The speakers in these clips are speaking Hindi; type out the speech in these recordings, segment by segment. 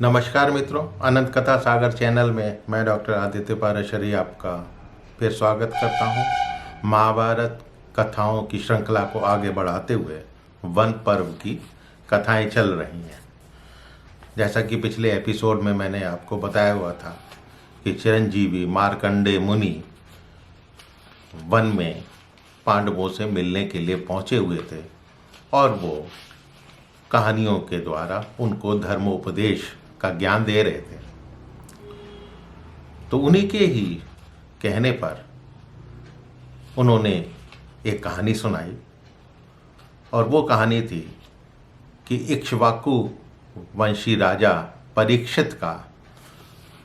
नमस्कार मित्रों, अनंत कथा सागर चैनल में मैं डॉक्टर आदित्य पाराशरी आपका फिर स्वागत करता हूं। महाभारत कथाओं की श्रृंखला को आगे बढ़ाते हुए वन पर्व की कथाएं चल रही हैं। जैसा कि पिछले एपिसोड में मैंने आपको बताया हुआ था कि चिरंजीवी मार्कंडेय मुनि वन में पांडवों से मिलने के लिए पहुंचे हुए थे और वो कहानियों के द्वारा उनको धर्मोपदेश का ज्ञान दे रहे थे। तो उन्हीं के ही कहने पर उन्होंने एक कहानी सुनाई और वो कहानी थी कि इक्ष्वाकु वंशी राजा परीक्षित का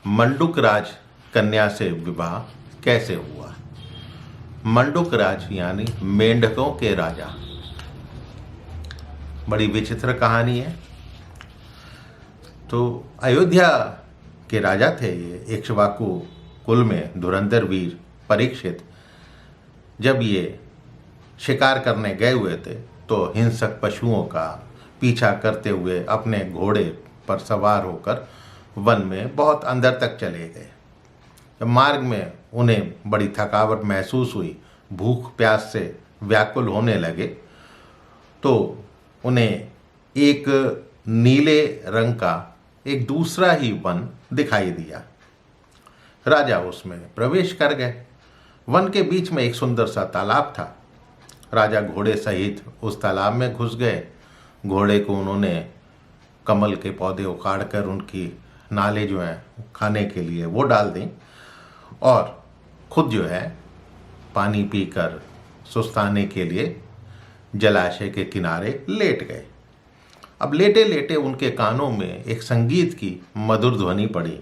मंडूक राज कन्या से विवाह कैसे हुआ। मंडूक राज यानी मेंढकों के राजा। बड़ी विचित्र कहानी है। तो अयोध्या के राजा थे ये इक्ष्वाकु कुल में धुरंधर वीर परीक्षित। जब ये शिकार करने गए हुए थे तो हिंसक पशुओं का पीछा करते हुए अपने घोड़े पर सवार होकर वन में बहुत अंदर तक चले गए। जब मार्ग में उन्हें बड़ी थकावट महसूस हुई, भूख प्यास से व्याकुल होने लगे, तो उन्हें एक नीले रंग का एक दूसरा ही वन दिखाई दिया। राजा उसमें प्रवेश कर गए। वन के बीच में एक सुंदर सा तालाब था। राजा घोड़े सहित उस तालाब में घुस गए। घोड़े को उन्होंने कमल के पौधे उखाड़ कर उनकी नाले जो हैं खाने के लिए वो डाल दी और खुद जो है पानी पीकर सुस्ताने के लिए जलाशय के किनारे लेट गए। अब लेटे लेटे उनके कानों में एक संगीत की मधुर ध्वनि पड़ी।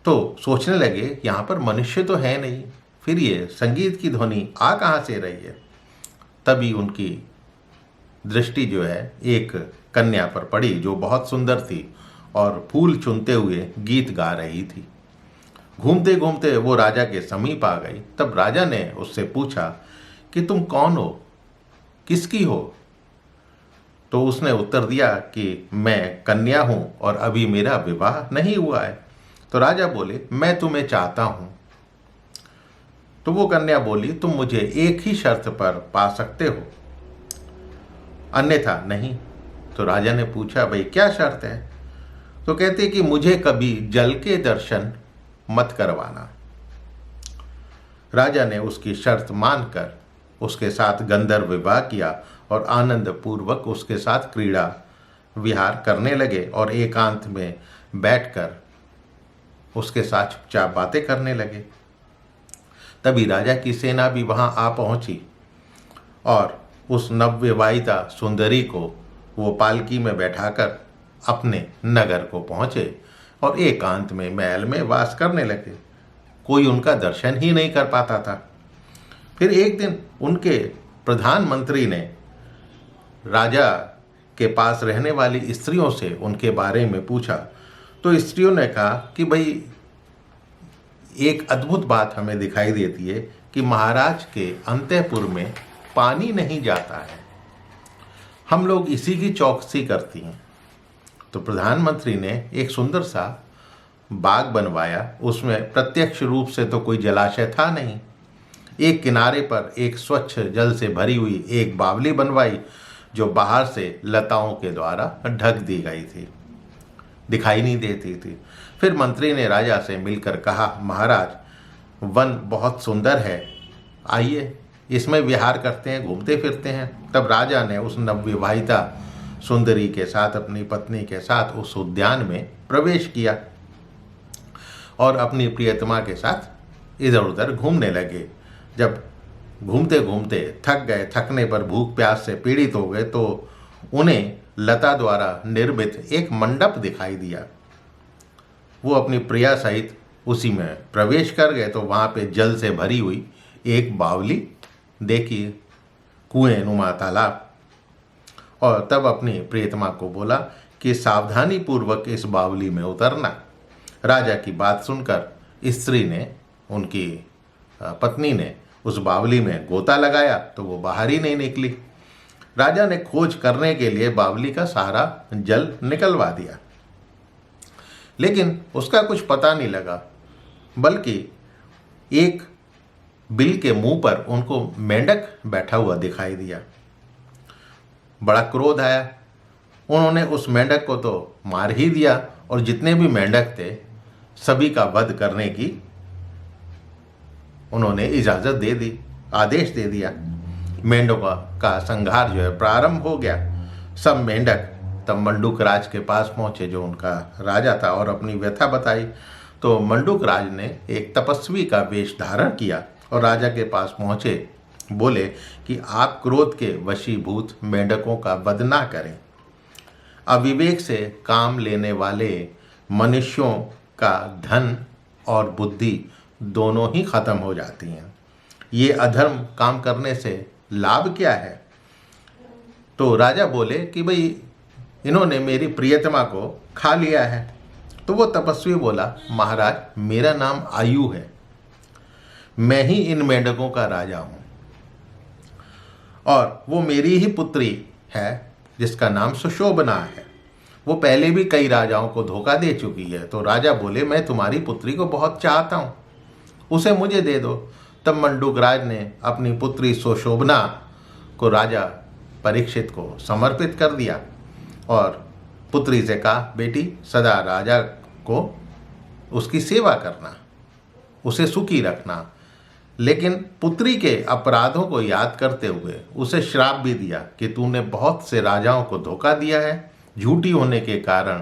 तो सोचने लगे यहाँ पर मनुष्य तो है नहीं, फिर ये संगीत की ध्वनि आ कहाँ से रही है। तभी उनकी दृष्टि जो है एक कन्या पर पड़ी जो बहुत सुंदर थी और फूल चुनते हुए गीत गा रही थी। घूमते घूमते वो राजा के समीप आ गई। तब राजा ने उससे पूछा कि तुम कौन हो, किसकी हो। तो उसने उत्तर दिया कि मैं कन्या हूं और अभी मेरा विवाह नहीं हुआ है। तो राजा बोले, मैं तुम्हें चाहता हूं। तो वो कन्या बोली, तुम मुझे एक ही शर्त पर पा सकते हो, अन्यथा नहीं। तो राजा ने पूछा, भाई क्या शर्त है। तो कहते कि मुझे कभी जल के दर्शन मत करवाना। राजा ने उसकी शर्त मानकर उसके साथ गंधर्व विवाह किया और आनंद पूर्वक उसके साथ क्रीड़ा विहार करने लगे और एकांत में बैठकर उसके साथ चुपचाप बातें करने लगे। तभी राजा की सेना भी वहां आ पहुंची और उस नवविवाहिता सुंदरी को वो पालकी में बैठाकर अपने नगर को पहुंचे और एकांत में महल में वास करने लगे। कोई उनका दर्शन ही नहीं कर पाता था। फिर एक दिन उनके प्रधानमंत्री ने राजा के पास रहने वाली स्त्रियों से उनके बारे में पूछा। तो स्त्रियों ने कहा कि भाई एक अद्भुत बात हमें दिखाई देती है कि महाराज के अंतःपुर में पानी नहीं जाता है, हम लोग इसी की चौकसी करती हैं। तो प्रधानमंत्री ने एक सुंदर सा बाग बनवाया। उसमें प्रत्यक्ष रूप से तो कोई जलाशय था नहीं। एक किनारे पर एक स्वच्छ जल से भरी हुई एक बावली बनवाई जो बाहर से लताओं के द्वारा ढक दी गई थी, दिखाई नहीं देती थी। फिर मंत्री ने राजा से मिलकर कहा, महाराज वन बहुत सुंदर है, आइए इसमें विहार करते हैं, घूमते फिरते हैं। तब राजा ने उस नवविवाहिता सुंदरी के साथ अपनी पत्नी के साथ उस उद्यान में प्रवेश किया और अपनी प्रियतमा के साथ इधर उधर घूमने लगे। जब घूमते घूमते थक गए, थकने पर भूख प्यास से पीड़ित हो गए, तो उन्हें लता द्वारा निर्मित एक मंडप दिखाई दिया। वो अपनी प्रिया सहित उसी में प्रवेश कर गए। तो वहाँ पे जल से भरी हुई एक बावली देखी, कुएं नुमा तालाब। और तब अपनी प्रियतमा को बोला कि सावधानी पूर्वक इस बावली में उतरना। राजा की बात सुनकर स्त्री ने, उनकी पत्नी ने उस बावली में गोता लगाया तो वो बाहर ही नहीं निकली। राजा ने खोज करने के लिए बावली का सारा जल निकलवा दिया। लेकिन उसका कुछ पता नहीं लगा, बल्कि एक बिल के मुंह पर उनको मेंढक बैठा हुआ दिखाई दिया। बड़ा क्रोध आया। उन्होंने उस मेंढक को तो मार ही दिया और जितने भी मेंढक थे सभी का वध करने की उन्होंने इजाज़त दे दी, आदेश दे दिया। मेंढकों का संहार जो है प्रारंभ हो गया। सब मेंढक तब मंडूक राज के पास पहुंचे, जो उनका राजा था, और अपनी व्यथा बताई। तो मंडूक राज ने एक तपस्वी का वेश धारण किया और राजा के पास पहुंचे। बोले कि आप क्रोध के वशीभूत मेंढकों का वध ना करें। अविवेक से काम लेने वाले मनुष्यों का धन और बुद्धि दोनों ही खत्म हो जाती हैं। ये अधर्म काम करने से लाभ क्या है? तो राजा बोले कि भाई इन्होंने मेरी प्रियतमा को खा लिया है। तो वो तपस्वी बोला, महाराज मेरा नाम आयु है, मैं ही इन मेंढकों का राजा हूँ, और वो मेरी ही पुत्री है जिसका नाम सुशोभना है। वो पहले भी कई राजाओं को धोखा दे चुकी है। तो राजा बोले, मैं तुम्हारी पुत्री को बहुत चाहता हूँ, उसे मुझे दे दो। तब मंडूक राज ने अपनी पुत्री सुशोभना को राजा परीक्षित को समर्पित कर दिया और पुत्री से कहा, बेटी सदा राजा को उसकी सेवा करना, उसे सुखी रखना। लेकिन पुत्री के अपराधों को याद करते हुए उसे श्राप भी दिया कि तूने बहुत से राजाओं को धोखा दिया है, झूठी होने के कारण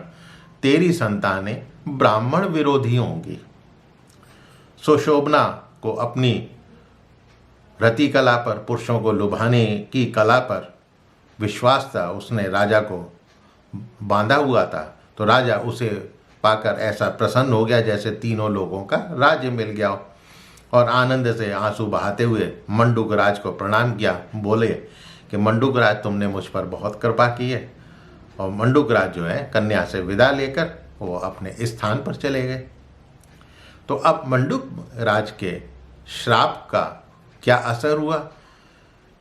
तेरी संतानें ब्राह्मण विरोधी होंगी। सुशोभना को अपनी रति कला पर, पुरुषों को लुभाने की कला पर विश्वास था। उसने राजा को बांधा हुआ था। तो राजा उसे पाकर ऐसा प्रसन्न हो गया जैसे तीनों लोगों का राज्य मिल गया हो, और आनंद से आंसू बहाते हुए मंडूक राज को प्रणाम किया। बोले कि मंडूक राज तुमने मुझ पर बहुत कृपा की है। और मंडूक राज जो है कन्या से विदा लेकर वो अपने स्थान पर चले गए। तो अब मंडूक राज के श्राप का क्या असर हुआ,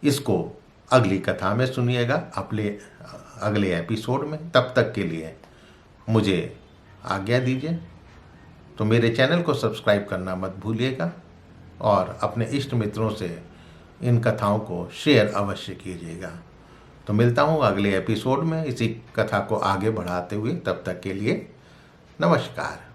इसको अगली कथा में सुनिएगा, अपने अगले एपिसोड में। तब तक के लिए मुझे आज्ञा दीजिए। तो मेरे चैनल को सब्सक्राइब करना मत भूलिएगा और अपने इष्ट मित्रों से इन कथाओं को शेयर अवश्य कीजिएगा। तो मिलता हूँ अगले एपिसोड में इसी कथा को आगे बढ़ाते हुए। तब तक के लिए नमस्कार।